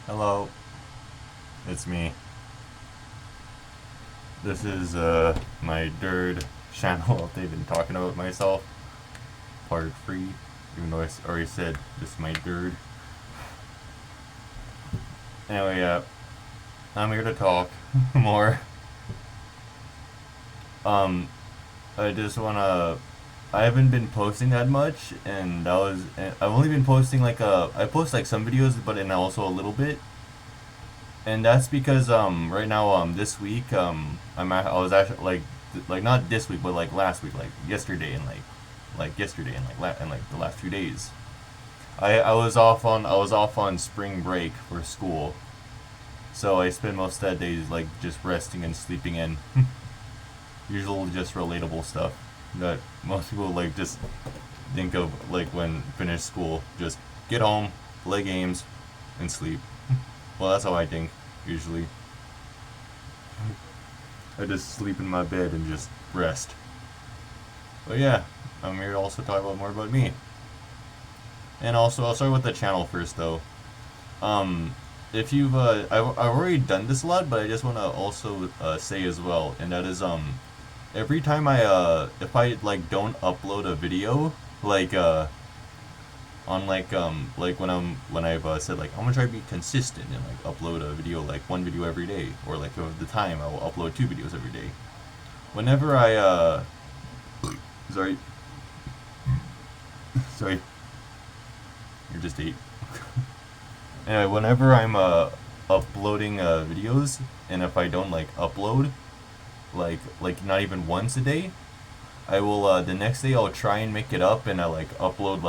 Hello, it's me. This is my third channel update been talking about myself, part 3, even though I already said this is my third. Anyway, I'm here to talk more. Um, I just wanna. I haven't been posting that much, and I've only been posting I post like some videos, but and also a little bit, and that's because right now this week I was actually like not this week but like last week, like yesterday and like yesterday and and like the last few days I was off on spring break for school, so I spent most of that day like just resting and sleeping in. Usually just relatable stuff that most people like just think of like when finish school, just get home, play games, and sleep. Well, that's how I think usually. I just sleep in my bed and just rest. But yeah, I'm here to also talk about more about me. And also, I'll start with the channel first, though. Um, if you've, I've already done this a lot, but I just want to also say as well, and that is, every time if I like don't upload a video, like, on like when I've said like I'm gonna try to be consistent and like upload a video, like one video every day, or like of the time I will upload two videos every day. Whenever sorry, sorry, you're just eight. Anyway, whenever I'm uploading videos, and if I don't like upload like not even once a day, I will the next day I'll try and make it up, and I like upload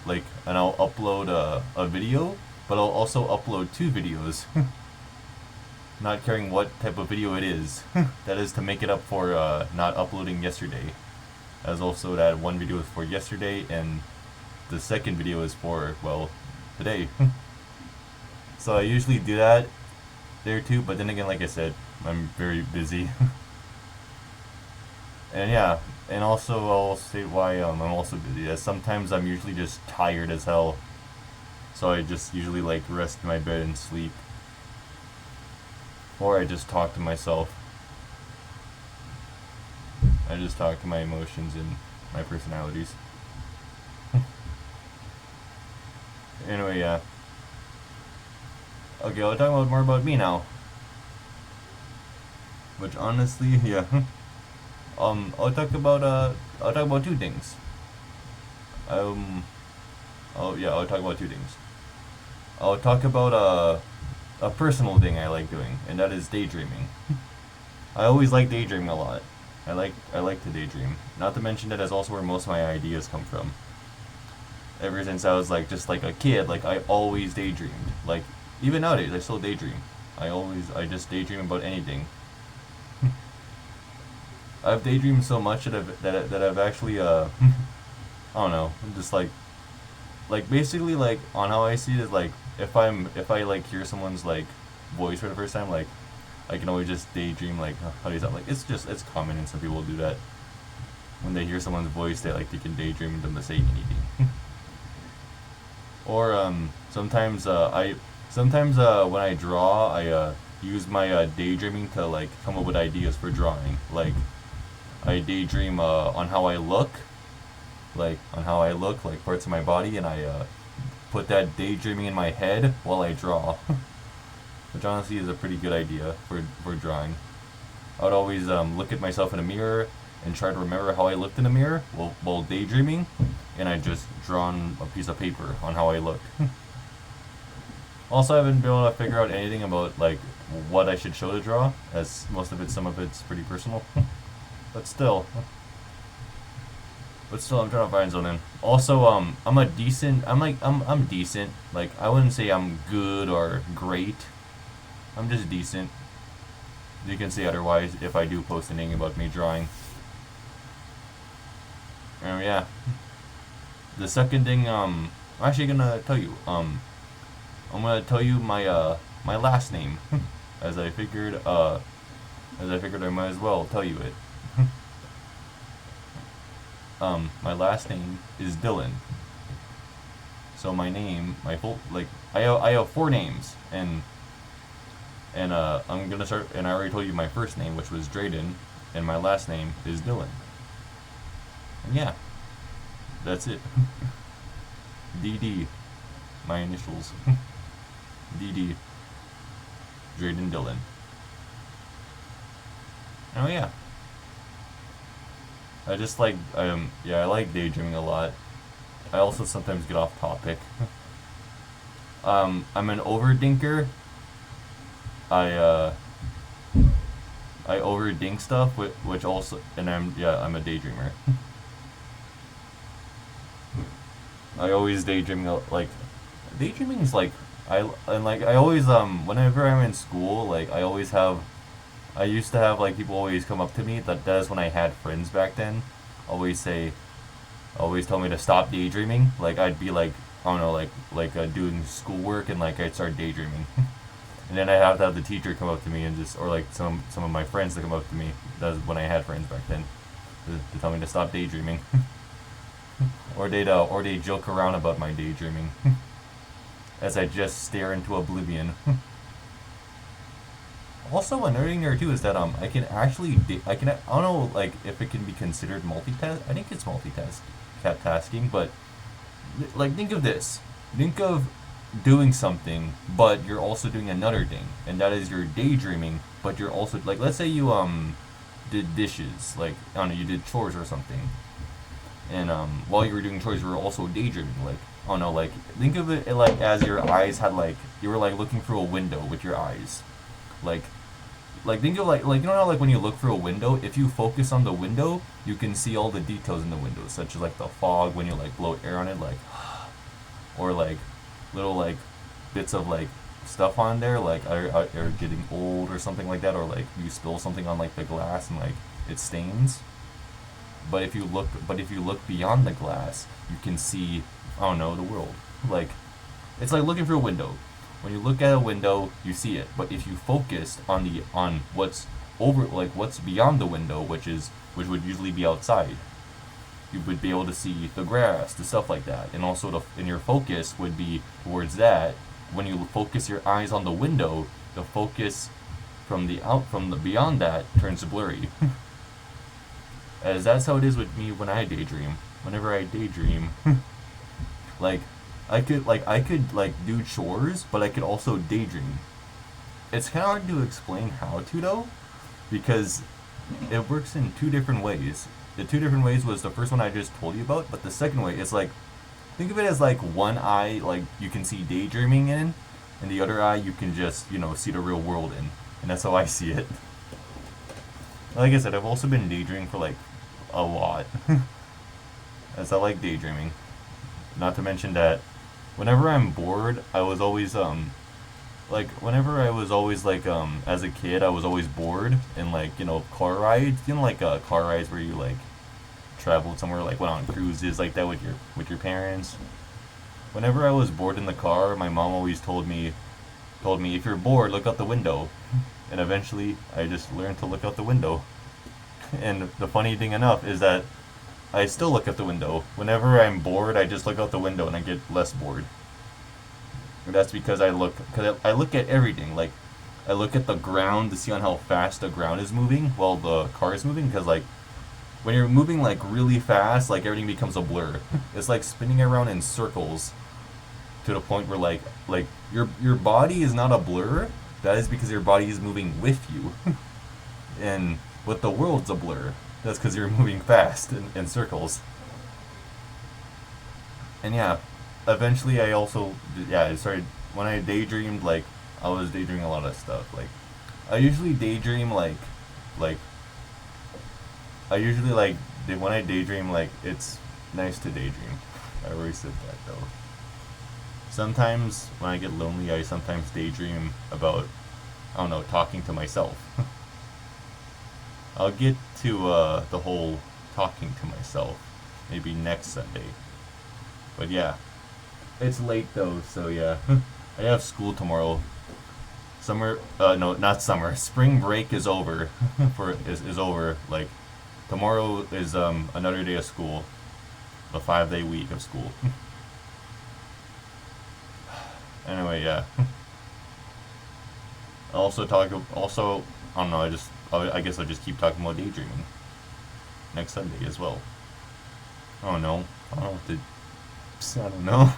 and I'll upload a video, but I'll also upload two videos, not caring what type of video it is. That is to make it up for not uploading yesterday. As also that one video is for yesterday, and the second video is for, well, today. So I usually do that there too, but then again, like I said, I'm very busy. And yeah, and also I'll say why I'm also busy. As sometimes I'm usually just tired as hell, so I just usually like rest in my bed and sleep, or I just talk to myself. I just talk to my emotions and my personalities. Anyway, yeah. Okay, I'll talk about more about me now. Which honestly, yeah. I'll talk about two things. Um, I'll talk about two things. I'll talk about a personal thing I like doing, and that is daydreaming. I always like daydreaming a lot. I like to daydream. Not to mention that is also where most of my ideas come from. Ever since I was like just like a kid, like I always daydreamed. Like even nowadays, I still daydream. I just daydream about anything. I've daydreamed so much that I've actually I don't know, just like basically like on how I see it is like if I like hear someone's like voice for the first time, like I can always just daydream like how do you sound, like it's common and some people do that when they hear someone's voice, they can daydream them to say anything. Or sometimes when I draw, I use my daydreaming to like come up with ideas for drawing. Like I daydream on how I look, like parts of my body, and I put that daydreaming in my head while I draw, which honestly is a pretty good idea for drawing. I would always look at myself in a mirror and try to remember how I looked in the mirror while daydreaming, and I just draw on a piece of paper on how I looked. Also, I haven't been able to figure out anything about like what I should show to draw, as some of it's pretty personal. but still, I'm trying to find something. Also, I'm decent. Like I wouldn't say I'm good or great. I'm just decent. You can say otherwise if I do post anything about me drawing. Yeah. The second thing, I'm actually gonna tell you. I'm gonna tell you my last name, as I figured I might as well tell you it. My last name is Dylan. So my name, my full, like, I have 4 names, and I'm gonna start, and I already told you my first name, which was Drayden, and my last name is Dylan. And yeah, that's it. DD, my initials. DD, Drayden Dylan. Oh yeah. I just like, yeah, I like daydreaming a lot. I also sometimes get off topic. I'm an overdinker. I I overdink stuff, which also, and I'm a daydreamer. I always daydream, like, daydreaming is like, I always, whenever I'm in school, like, I used to have, like, people always come up to me, that is when I had friends back then, always say, always tell me to stop daydreaming, like, I'd be like, I don't know, doing schoolwork, and, like, I'd start daydreaming. And then I have to have the teacher come up to me and just, or like some of my friends to come up to me. That's when I had friends back then, to tell me to stop daydreaming. Or they'd joke around about my daydreaming, as I just stare into oblivion. Also, another thing there too is that I can actually I don't know, like, if it can be considered multitask. I think it's multitasking, but like, think of this. Think of doing something, but you're also doing another thing, and that is you're daydreaming, but you're also, like, let's say you did dishes, like, I don't know, you did chores or something, and while you were doing chores, you were also daydreaming, like, I don't know, like, think of it like as your eyes had, like, you were like looking through a window with your eyes, like think of, like, you know how, like, when you look through a window, if you focus on the window, you can see all the details in the window, such as, like, the fog when you, like, blow air on it, like, or like little, like, bits of, like, stuff on there, like, are getting old or something like that, or like you spill something on, like, the glass and, like, it stains. But if you look beyond the glass, you can see, I don't know, the world. Like, it's like looking through a window. When you look at a window, you see it. But if you focused on what's over, like, what's beyond the window, which would usually be outside, you would be able to see the grass, the stuff like that, and also and your focus would be towards that. When you focus your eyes on the window, the focus from the beyond that turns blurry. As that's how it is with me when I daydream. Whenever I daydream, like, I could do chores, but I could also daydream. It's kind of hard to explain how to, though, because it works in 2 different ways. The 2 different ways was the first one I just told you about, but the second way is, like, think of it as, like, one eye, like, you can see daydreaming in, and the other eye you can just, see the real world in. And that's how I see it. Like I said, I've also been daydreaming for, like, a lot. As I like daydreaming. Not to mention that whenever I'm bored, I was always, whenever I was always, like, as a kid, I was always bored, and, like, car rides, car rides where you, like, traveled somewhere, like, went on cruises like that with your parents. Whenever I was bored in the car, my mom always told me, if you're bored, look out the window. And eventually, I just learned to look out the window. And the funny thing enough is that I still look out the window. Whenever I'm bored, I just look out the window and I get less bored. And that's because I look at everything. Like, I look at the ground to see on how fast the ground is moving while the car is moving. Because, like, when you're moving, like, really fast, like, everything becomes a blur. It's like spinning around in circles to the point where, like your body is not a blur. That is because your body is moving with you. And with the world's a blur. That's because you're moving fast in circles. And yeah, eventually I also, I started, when I daydreamed, like, I was daydreaming a lot of stuff. Like, I usually daydream, like, when I daydream, like, it's nice to daydream. I already said that, though. Sometimes, when I get lonely, I sometimes daydream about, I don't know, talking to myself. I'll get to the whole talking to myself maybe next Sunday. But yeah, it's late though, so yeah. I have school tomorrow. No, not summer. Spring break is over. is over. Like, tomorrow is another day of school, a 5-day week of school. Anyway, yeah. Also talk. Also, I don't know. I guess I'll just keep talking about daydreaming next Sunday as well. Oh no. I don't know what to. I don't know.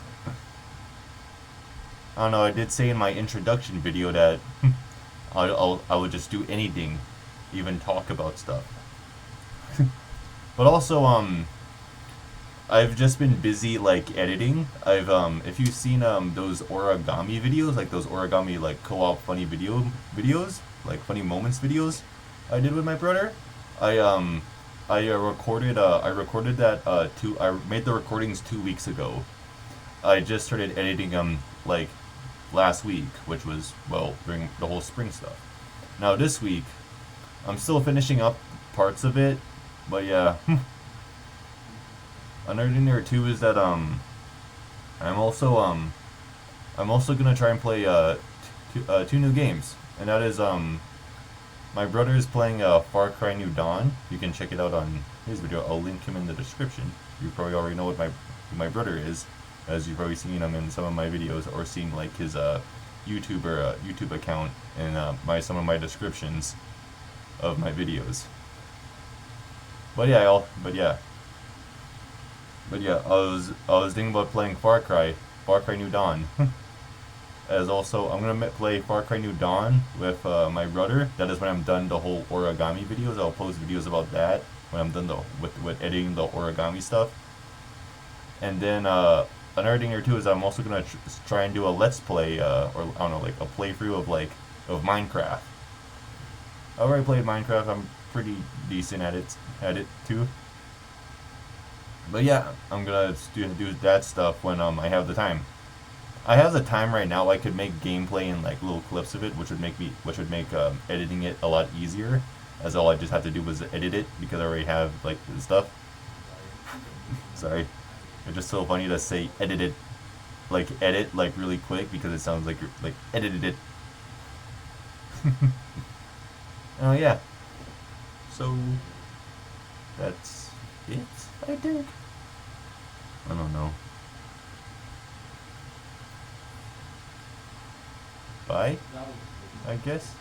I don't know. I did say in my introduction video that I would just do anything, even talk about stuff. But also, I've just been busy like editing. If you've seen those origami videos, like those origami like co-op funny videos, like funny moments videos, I did with my brother. I recorded that I made the recordings 2 weeks ago. I just started editing them like last week, which was well during the whole spring stuff. Now this week, I'm still finishing up parts of it, but yeah. Another thing there too is that I'm also gonna try and play two new games, and that is my brother is playing Far Cry New Dawn. You can check it out on his video. I'll link him in the description. You probably already know what who my brother is, as you've probably seen him in some of my videos or seen like his YouTube account and some of my descriptions of my videos. But yeah, I was thinking about playing Far Cry New Dawn. As also, I'm gonna play Far Cry New Dawn with my brother. That is when I'm done the whole origami videos. I'll post videos about that when I'm done with editing the origami stuff. And then another thing here too is I'm also gonna try and do a let's play or I don't know, like a playthrough of Minecraft. I already played Minecraft. I'm pretty decent at it too. But yeah, I'm gonna do that stuff when I have the time. I have the time right now. I could make gameplay and like little clips of it, which would make editing it a lot easier. As all I just have to do was edit it because I already have like the stuff. Sorry, it's just so funny to say edit like really quick because it sounds like you're like edited it. Oh yeah. So that's it, I think. I don't know. Bye, I guess.